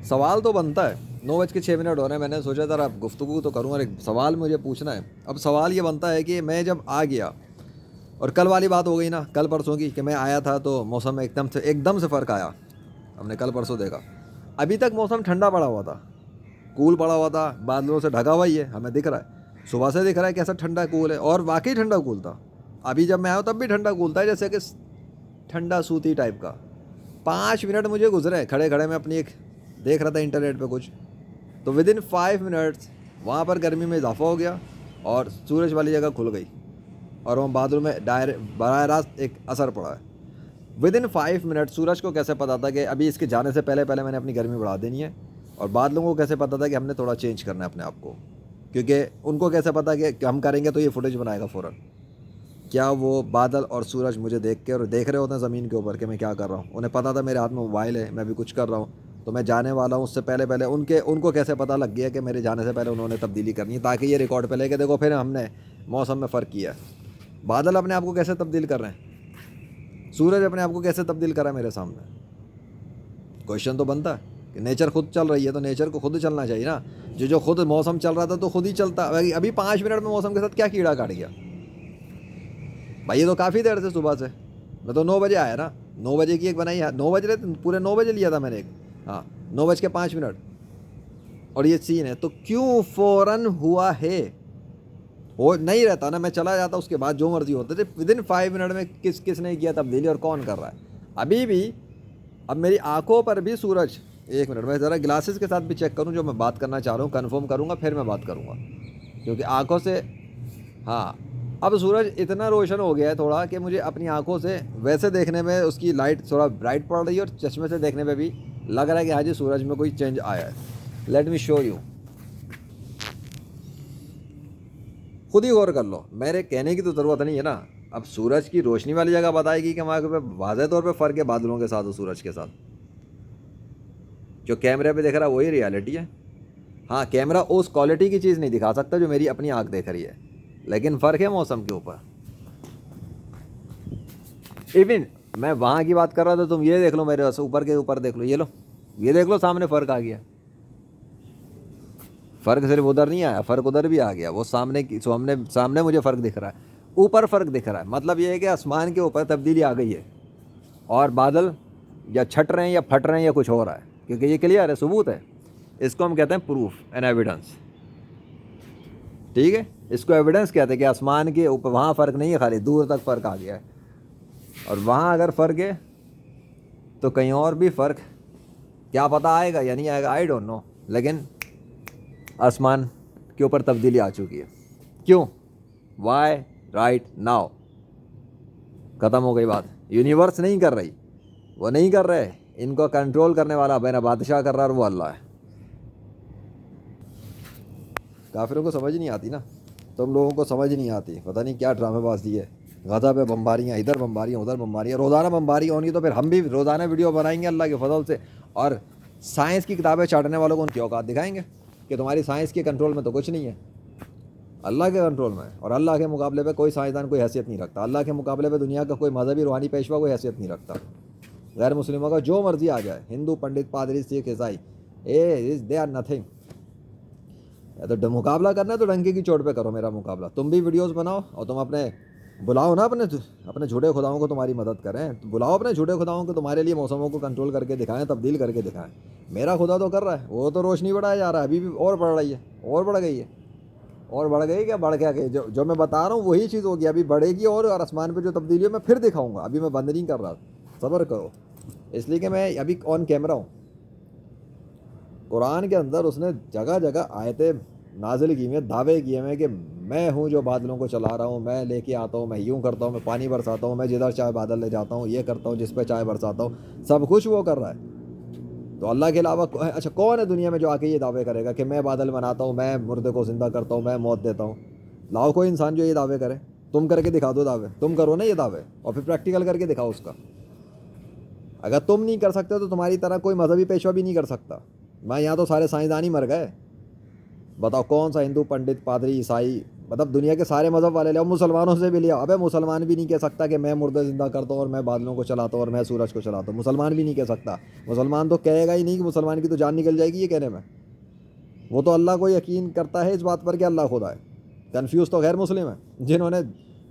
سوال تو بنتا ہے. 9:06 ہو رہے ہیں, میں نے سوچا ذرا گفتگو تو کروں اور ایک سوال مجھے پوچھنا ہے. اب سوال یہ بنتا ہے کہ میں جب آ گیا اور کل والی بات ہو گئی نا, کل پرسوں کی, کہ میں آیا تھا تو موسم میں ایک دم سے فرق آیا. ہم نے کل پرسوں دیکھا, ابھی تک موسم ٹھنڈا پڑا ہوا تھا, کول پڑا ہوا تھا, بادلوں سے ڈھکا ہوا ہی ہے, ہمیں دکھ رہا ہے, صبح سے دکھ رہا ہے کیسا ٹھنڈا کول ہے, اور واقعی ٹھنڈا کول تھا. ابھی جب میں آیا تب بھی ٹھنڈا کول تھا, جیسے کہ ٹھنڈا سوتی ٹائپ کا. 5 منٹ مجھے گزرے کھڑے کھڑے, میں اپنی ایک دیکھ رہا تھا انٹرنیٹ پہ کچھ, تو ودن 5 منٹس وہاں پر گرمی میں اضافہ ہو گیا اور سورج والی جگہ کھل گئی, اور وہ بادل میں براہ راست ایک اثر پڑا ہے. ودن 5 منٹ سورج کو کیسے پتا تھا کہ ابھی اس کے جانے سے پہلے میں نے اپنی گرمی بڑھا دینی ہے, اور بادلوں کو کیسے پتا تھا کہ ہم نے تھوڑا چینج کرنا ہے اپنے آپ کو, کیونکہ ان کو کیسے پتا کہ ہم کریں گے تو یہ فوٹیج بنائے گا فوراً. کیا وہ بادل اور سورج مجھے دیکھ کے اور دیکھ رہے ہوتے ہیں زمین کے اوپر کہ میں کیا کر رہا ہوں؟ انہیں پتہ تھا میرے ہاتھ میں موبائل ہے, میں بھی کچھ کر رہا ہوں, تو میں جانے والا ہوں. اس سے پہلے ان کو کیسے پتہ لگ گیا کہ میرے جانے سے پہلے انہوں نے تبدیلی کرنی ہے, تاکہ یہ ریکارڈ پہ لے کے دیکھو پھر ہم نے موسم میں فرق کیا ہے. بادل اپنے آپ کو کیسے تبدیل کر رہے ہیں, سورج اپنے آپ کو کیسے تبدیل کر رہا ہے میرے سامنے. کویشچن تو بنتا ہے کہ نیچر خود چل رہی ہے تو نیچر کو خود چلنا چاہیے نا. جو خود موسم چل رہا تھا تو خود ہی چلتا. ابھی 5 منٹ میں موسم کے ساتھ کیا کیڑا کاٹ گیا بھائی, یہ تو کافی دیر سے صبح سے. میں تو 9 بجے آیا نا, 9 بجے کی ایک بنائی ہے, 9 بج رہے پورے 9 بجے لیا تھا میں نے ایک, ہاں 9:05, اور یہ سین ہے. تو کیوں فوراً ہوا ہے؟ وہ نہیں رہتا نا, میں چلا جاتا اس کے بعد جو مرضی ہوتا تھے. ودن 5 منٹ میں کس نے کیا تبدیلی اور کون کر رہا ہے ابھی بھی. اب میری آنکھوں پر بھی سورج, 1 منٹ میں ذرا گلاسز کے ساتھ بھی چیک کروں جو میں بات کرنا چاہ رہا ہوں, کنفرم کروں گا پھر میں بات کروں گا, کیونکہ آنکھوں سے, ہاں اب سورج اتنا روشن ہو گیا ہے تھوڑا کہ مجھے اپنی آنکھوں سے ویسے دیکھنے میں اس کی لائٹ تھوڑا برائٹ پڑ رہی ہے, اور چشمے سے دیکھنے میں بھی لگ رہا ہے کہ ہاں جی سورج میں کوئی چینج آیا ہے. لیٹ می شو یو, خود ہی غور کر لو, میرے کہنے کی تو ضرورت نہیں ہے نا. اب سورج کی روشنی والی جگہ بتائے گی کہ ہمارے پہ واضح طور پہ فرق ہے بادلوں کے ساتھ اور سورج کے ساتھ. جو کیمرے پہ دیکھ رہا ہے وہی ریالٹی ہے. ہاں کیمرہ اس کوالٹی کی چیز نہیں دکھا سکتا جو میری اپنی آنکھ دیکھ رہی ہے, لیکن فرق ہے موسم کے اوپر. ایون میں وہاں کی بات کر رہا تھا, تم یہ دیکھ لو میرے اوپر کے اوپر دیکھ لو, یہ دیکھ لو سامنے فرق آ گیا. فرق صرف ادھر نہیں آیا, فرق ادھر بھی آ گیا. وہ سامنے مجھے فرق دکھ رہا ہے, اوپر فرق دکھ رہا ہے. مطلب یہ ہے کہ آسمان کے اوپر تبدیلی آ گئی ہے, اور بادل یا چھٹ رہے ہیں یا پھٹ رہے ہیں یا کچھ ہو رہا ہے, کیونکہ یہ کلیئر ہے, ثبوت ہے. اس کو ہم کہتے ہیں پروف اینڈ ایویڈنس. ٹھیک ہے, اس کو ایویڈنس کہتے ہیں کہ آسمان کے اوپر وہاں فرق نہیں ہے, خالی دور تک فرق آ گیا ہے, اور وہاں اگر فرق ہے تو کہیں اور بھی فرق, کیا پتہ آئے گا یا نہیں آئے گا, آئی ڈونٹ نو. لیکن آسمان کے اوپر تبدیلی آ چکی ہے. کیوں؟ Why right now. ختم ہو گئی بات. یونیورس نہیں کر رہی, وہ نہیں کر رہے, ان کو کنٹرول کرنے والا میرا بادشاہ کر رہا ہے, اور وہ اللہ ہے. کافروں کو سمجھ نہیں آتی نا, تم لوگوں کو سمجھ نہیں آتی, پتہ نہیں کیا ڈرامے بازی ہے. غزہ پہ بمباریاں, ادھر بمباریاں ادھر بمباریاں, روزانہ بمباریاں ہونگی تو پھر ہم بھی روزانہ ویڈیو بنائیں گے اللہ کے فضل سے, اور سائنس کی کتابیں چاٹنے والوں کو ان کی اوقات دکھائیں گے کہ تمہاری سائنس کے کنٹرول میں تو کچھ نہیں ہے, اللہ کے کنٹرول میں. اور اللہ کے مقابلے پہ کوئی سائنسدان کوئی حیثیت نہیں رکھتا. اللہ کے مقابلے پہ دنیا کا کوئی مذہبی روحانی پیشوا کوئی حیثیت نہیں رکھتا. غیر مسلموں کا جو مرضی آ جائے, ہندو, پنڈت, پادری, سکھ, عیسائی, دے آر نتھنگ. تو مقابلہ کرنا ہے تو ڈنکے کی چوٹ پہ کرو میرا مقابلہ. تم بھی ویڈیوز بناؤ اور تم بلاؤ نا اپنے جھوٹے خداؤں کو تمہاری مدد کریں. بلاؤ اپنے جھوٹے خداؤں کو تمہارے لیے موسموں کو کنٹرول کر کے دکھائیں, تبدیل کر کے دکھائیں. میرا خدا تو کر رہا ہے, وہ تو روشنی بڑھایا جا رہا ہے, ابھی بھی اور بڑھ رہی ہے, اور بڑھ گئی ہے, اور بڑھ گئی. کیا بڑھ گئی؟ جو میں بتا رہا ہوں وہی چیز ہوگی, ابھی بڑھے گی. اور آسمان پہ جو تبدیلی ہے میں پھر دکھاؤں گا, ابھی میں بند نہیں کر رہا, صبر کرو. اس لیے کہ میں ابھی آن کیمرہ ہوں. قرآن کے اندر اس نے جگہ جگہ آیتیں نازل کی ہیں, دعوے کیے ہیں کہ میں ہوں جو بادلوں کو چلا رہا ہوں, میں لے کے آتا ہوں, میں یوں کرتا ہوں, میں پانی برساتا ہوں, میں جدھر چاہے بادل لے جاتا ہوں, یہ کرتا ہوں, جس پہ چاہے برساتا ہوں. سب کچھ وہ کر رہا ہے. تو اللہ کے علاوہ اچھا کون ہے دنیا میں جو آ کے یہ دعوے کرے گا کہ میں بادل بناتا ہوں, میں مردے کو زندہ کرتا ہوں, میں موت دیتا ہوں؟ لاؤ کوئی انسان جو یہ دعوے کرے. تم کر کے دکھا دو دعوے, تم کرو نا یہ دعوے, اور پھر پریکٹیکل کر کے دکھاؤ اس کا. اگر تم نہیں کر سکتے تو تمہاری طرح کوئی مذہبی پیشوا بھی نہیں کر سکتا. میں یہاں تو سارے سائنسدان ہی مر گئے. بتاؤ کون سا ہندو, پنڈت, پادری, عیسائی, مطلب دنیا کے سارے مذہب والے لے آؤ, مسلمانوں سے بھی لے آؤ. ابے مسلمان بھی نہیں کہہ سکتا کہ میں مردے زندہ کرتا ہوں اور میں بادلوں کو چلاتا ہوں اور میں سورج کو چلاتا ہوں. مسلمان بھی نہیں کہہ سکتا. مسلمان تو کہے گا ہی نہیں, کہ مسلمان کی تو جان نکل جائے گی یہ کہنے میں. وہ تو اللہ کو یقین کرتا ہے اس بات پر کہ اللہ خدا ہے. کنفیوز تو غیر مسلم ہے جنہوں نے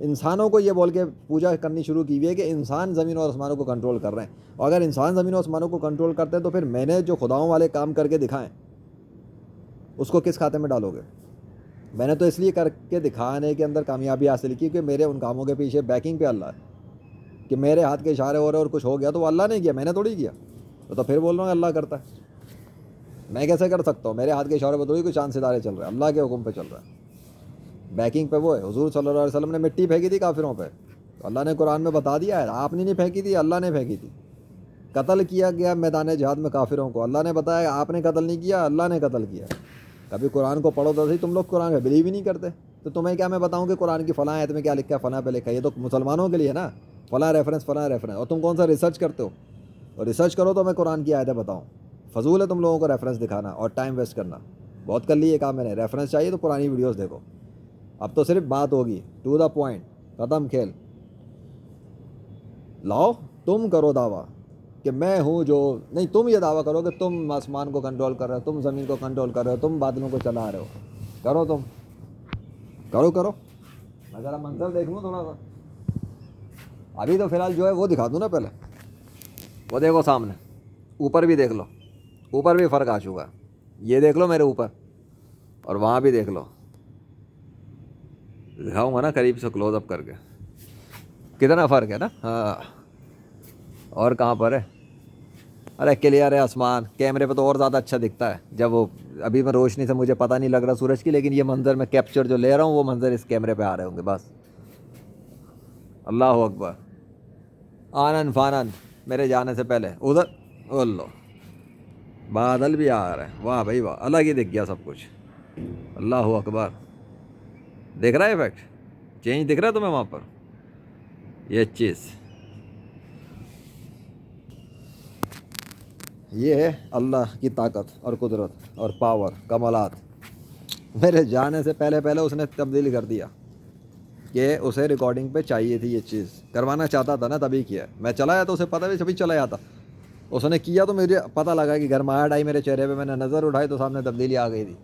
انسانوں کو یہ بول کے پوجا کرنی شروع کی ہوئی ہے کہ انسان زمین اور آسمانوں کو کنٹرول کر رہے ہیں. اور اگر انسان زمین اور آسمانوں کو کنٹرول کرتے ہیں تو پھر میں نے جو خداؤں والے کام کر کے دکھائیں اس کو کس کھاتے میں ڈالو گے؟ میں نے تو اس لیے کر کے دکھانے کے اندر کامیابی حاصل کی کہ میرے ان کاموں کے پیچھے بیکنگ پہ اللہ ہے, کہ میرے ہاتھ کے اشارے ہو رہے اور کچھ ہو گیا تو وہ اللہ نے کیا, میں نے تھوڑی کیا. تو پھر بول رہا ہوں اللہ کرتا ہے. میں کیسے کر سکتا ہوں؟ میرے ہاتھ کے اشارے پہ تھوڑی کوئی چاند ستارے چل رہے ہیں, اللہ کے حکم پہ چل رہا ہے. بیکنگ پہ وہ ہے. حضور صلی اللہ علیہ وسلم نے مٹی پھینکی تھی کافروں پہ, تو اللہ نے قرآن میں بتا دیا ہے. آپ نے نہیں پھینکی تھی, اللہ نے پھینکی تھی. قتل کیا گیا میدان جہاد میں کافروں کو, اللہ نے بتایا آپ نے قتل نہیں کیا, اللہ نے قتل کیا. کبھی قرآن کو پڑھو تو صحیح, تم لوگ قرآن پہ بلیو ہی نہیں کرتے. تو تمہیں کیا میں بتاؤں کہ قرآن کی فلاں آیت میں کیا لکھا ہے, فلاں پہ لکھا ہے؟ یہ تو مسلمانوں کے لیے نا, فلاں ریفرنس فلاں ریفرنس. اور تم کون سا ریسرچ کرتے ہو؟ اور ریسرچ کرو تو میں قرآن کی آیتیں بتاؤں. فضول ہے تم لوگوں کو ریفرنس دکھانا اور ٹائم ویسٹ کرنا. بہت کر لی یہ کام میں نے. ریفرنس چاہیے تو پرانی ویڈیوز دیکھو. اب تو صرف بات ہوگی, ٹو دا پوائنٹ, ختم کھیل. لاؤ تم کرو دعویٰ کہ میں ہوں جو نہیں. تم یہ دعویٰ کرو کہ تم آسمان کو کنٹرول کر رہے ہو, تم زمین کو کنٹرول کر رہے ہو, تم بادلوں کو چلا رہے ہو. کرو تم, کرو. میں ذرا منظر دیکھ لوں تھوڑا سا. ابھی تو فی الحال جو ہے وہ دکھا دوں نا پہلے. وہ دیکھو سامنے, اوپر بھی دیکھ لو, اوپر بھی فرق آ چکا. یہ دیکھ لو میرے اوپر, اور وہاں بھی دیکھ لو. دکھاؤں گا نا قریب سے کلوز اپ کر کے, کتنا فرق ہے نا. ہاں, اور کہاں پر ہے؟ ارے کلیئر ہے آسمان. کیمرے پہ تو اور زیادہ اچھا دکھتا ہے جب وہ, ابھی میں روشنی سے مجھے پتہ نہیں لگ رہا سورج کی, لیکن یہ منظر میں کیپچر جو لے رہا ہوں وہ منظر اس کیمرے پہ آ رہے ہوں گے بس. اللہ اکبر. آنن فانن میرے جانے سے پہلے ادھر اللہ بادل بھی آ رہے ہیں. واہ بھائی واہ, الگ ہی دکھ گیا سب کچھ. اللہ اکبر. دیکھ رہا ہے افیکٹ چینج دکھ رہا ہے تمہیں وہاں پر؟ یہ چیز یہ ہے اللہ کی طاقت اور قدرت اور پاور, کمالات. میرے جانے سے پہلے اس نے تبدیل کر دیا کہ اسے ریکارڈنگ پہ چاہیے تھی یہ چیز, کروانا چاہتا تھا نا, تبھی کیا. میں چلا آیا تو اسے پتہ بھی سبھی چلا جاتا. اس نے کیا تو مجھے پتہ لگا کہ گرماہٹ آئی میرے چہرے پہ. میں نے نظر اٹھائی تو سامنے تبدیلی آ گئی تھی.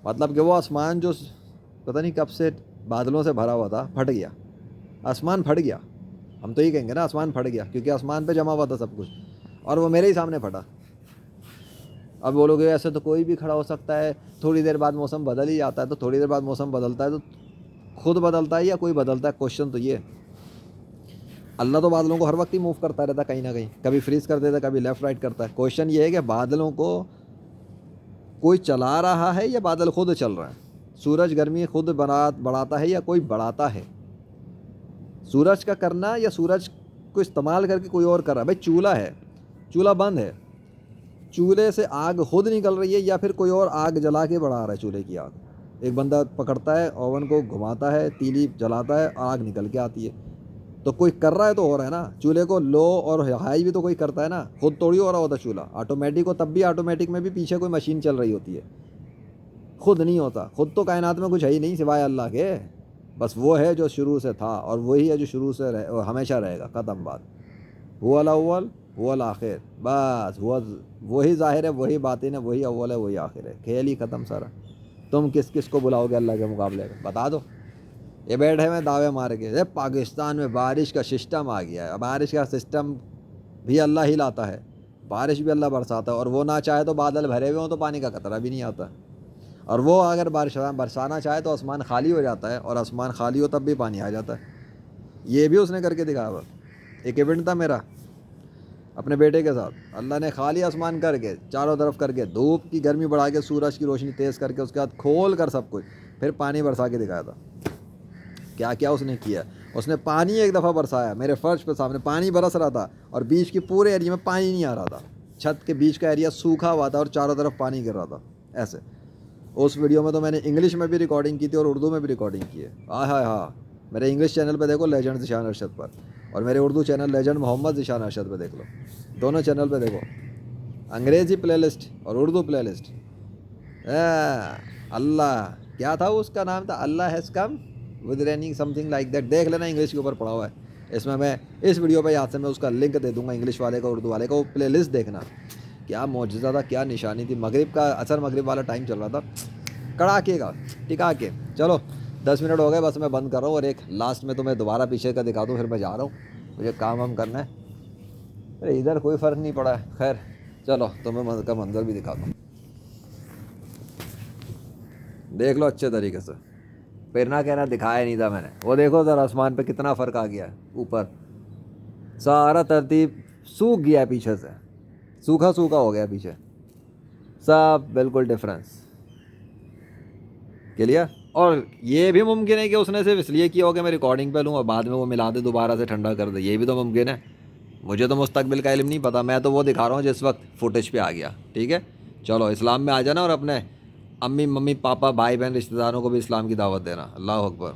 مطلب کہ وہ آسمان جو پتہ نہیں کب سے بادلوں سے بھرا ہوا تھا پھٹ گیا. آسمان پھٹ گیا, ہم تو یہ کہیں گے نا آسمان پھٹ گیا, کیونکہ آسمان پہ جمع ہوا تھا سب کچھ, اور وہ میرے ہی سامنے پھٹا. اب بولو گے ایسے تو کوئی بھی کھڑا ہو سکتا ہے, تھوڑی دیر بعد موسم بدل ہی جاتا ہے. تو تھوڑی دیر بعد موسم بدلتا ہے تو خود بدلتا ہے یا کوئی بدلتا ہے؟ کوشچن تو یہ. اللہ تو بادلوں کو ہر وقت ہی موو کرتا رہتا ہے کہیں نہ کہیں, کبھی فریز کر دیتا ہے, کبھی لیفٹ رائٹ کرتا ہے. کوشچن یہ ہے کہ بادلوں کو کوئی چلا رہا ہے یا بادل خود چل رہا ہے؟ سورج گرمی خود بڑھاتا ہے یا کوئی بڑھاتا ہے؟ سورج کا کرنا یا سورج کو استعمال کر کے کوئی اور کر رہا ہے؟ بھائی چولہا ہے, چولہا بند ہے, چولہے سے آگ خود نکل رہی ہے یا پھر کوئی اور آگ جلا کے بڑھا رہا ہے چولہے کی آگ؟ ایک بندہ پکڑتا ہے, اوون کو گھماتا ہے, تیلی جلاتا ہے, آگ نکل کے آتی ہے. تو کوئی کر رہا ہے تو ہو رہا ہے نا. چولہے کو لو اور ہائی بھی تو کوئی کرتا ہے نا, خود توڑی ہو رہا ہوتا چولہا. آٹومیٹک ہو تب بھی آٹومیٹک میں بھی پیچھے کوئی مشین چل رہی ہوتی ہے, خود نہیں ہوتا. خود تو کائنات میں کچھ ہے ہی نہیں سوائے اللہ کے. بس وہ ہے جو شروع سے تھا اور وہی ہے جو شروع سے ہمیشہ رہے گا. ختم بات. هو الاول هو الآخر, بس وہی ظاہر ہے, وہی باطن ہے, وہی اول ہے, وہی آخر ہے. کھیل ہی ختم سارا. تم کس کس کو بلاؤ گے اللہ کے مقابلے میں؟ بتا دو. یہ بیٹھے میں دعوے مار کے پاکستان میں بارش کا سسٹم آ گیا ہے. بارش کا سسٹم بھی اللہ ہی لاتا ہے, بارش بھی اللہ برساتا ہے. اور وہ نہ چاہے تو بادل بھرے ہوئے ہوں تو پانی کا قطرہ بھی نہیں آتا. اور وہ اگر برسانا چاہے تو آسمان خالی ہو جاتا ہے, اور آسمان خالی ہو تب بھی پانی آ جاتا ہے. یہ بھی اس نے کر کے دکھایا ہوا. ایک ایونٹ تھا میرا اپنے بیٹے کے ساتھ. اللہ نے خالی آسمان کر کے چاروں طرف کر کے, دھوپ کی گرمی بڑھا کے, سورج کی روشنی تیز کر کے, اس کے بعد کھول کر سب کچھ, پھر پانی برسا کے دکھایا تھا. کیا کیا اس نے کیا. اس نے پانی ایک دفعہ برسایا میرے فرش پہ, سامنے پانی برس رہا تھا, اور بیچ کے پورے ایریا میں پانی نہیں آ رہا تھا. چھت کے بیچ کا ایریا سوکھا ہوا تھا اور چاروں طرف پانی گر رہا تھا ایسے. اس ویڈیو میں تو میں نے انگلش میں بھی ریکارڈنگ کی تھی اور اردو میں بھی ریکارڈنگ کی ہے. ہاں میرے انگلش چینل پہ دیکھو لیجنڈ ذیشان ارشد پر, اور میرے اردو چینل لیجنڈ محمد ذیشان ارشد پہ دیکھ لو. دونوں چینل پہ دیکھو, انگریزی پلے لسٹ اور اردو پلے لسٹ. اللہ کیا تھا اس کا نام تھا, اللہ has come with raining something like that. دیکھ لینا, انگلش کے اوپر پڑھا ہوا ہے اس میں اس ویڈیو پہ یاد سے میں اس کا لنک دے دوں گا, انگلش والے کا اردو والے کا, وہ پلے لسٹ دیکھنا. کیا معجزہ تھا, کیا نشانی تھی. مغرب کا اثر مغرب والا ٹائم چل رہا تھا, کڑاکے کا ٹکا کے. چلو 10 منٹ ہو گئے, بس میں بند کر رہا ہوں. اور ایک لاسٹ میں تمہیں دوبارہ پیچھے کا دکھا دوں, پھر میں جا رہا ہوں, مجھے کام وام کرنا ہے. ارے ادھر کوئی فرق نہیں پڑا ہے. خیر چلو تمہیں کا منظر بھی دکھا دوں, دیکھ لو اچھے طریقے سے. پھر نہ کہنا دکھایا نہیں تھا میں نے. وہ دیکھو ذرا آسمان پہ کتنا فرق آ گیا ہے اوپر, سارا ترتیب سوکھ گیا ہے پیچھے سے, سوکھا سوکھا ہو گیا پیچھے سب, بالکل ڈفرینس. کلیئر. اور یہ بھی ممکن ہے کہ اس نے صرف اس لیے کیا ہو کہ میں ریکارڈنگ پہ لوں اور بعد میں وہ ملا دے دوبارہ سے ٹھنڈا کر دے, یہ بھی تو ممکن ہے. مجھے تو مستقبل کا علم نہیں پتہ, میں تو وہ دکھا رہا ہوں جس وقت فوٹیج پہ آ گیا. ٹھیک ہے چلو, اسلام میں آ جانا اور اپنے امی ممی پاپا بھائی بہن رشتہ داروں کو بھی اسلام کی دعوت دینا. اللہ اکبر.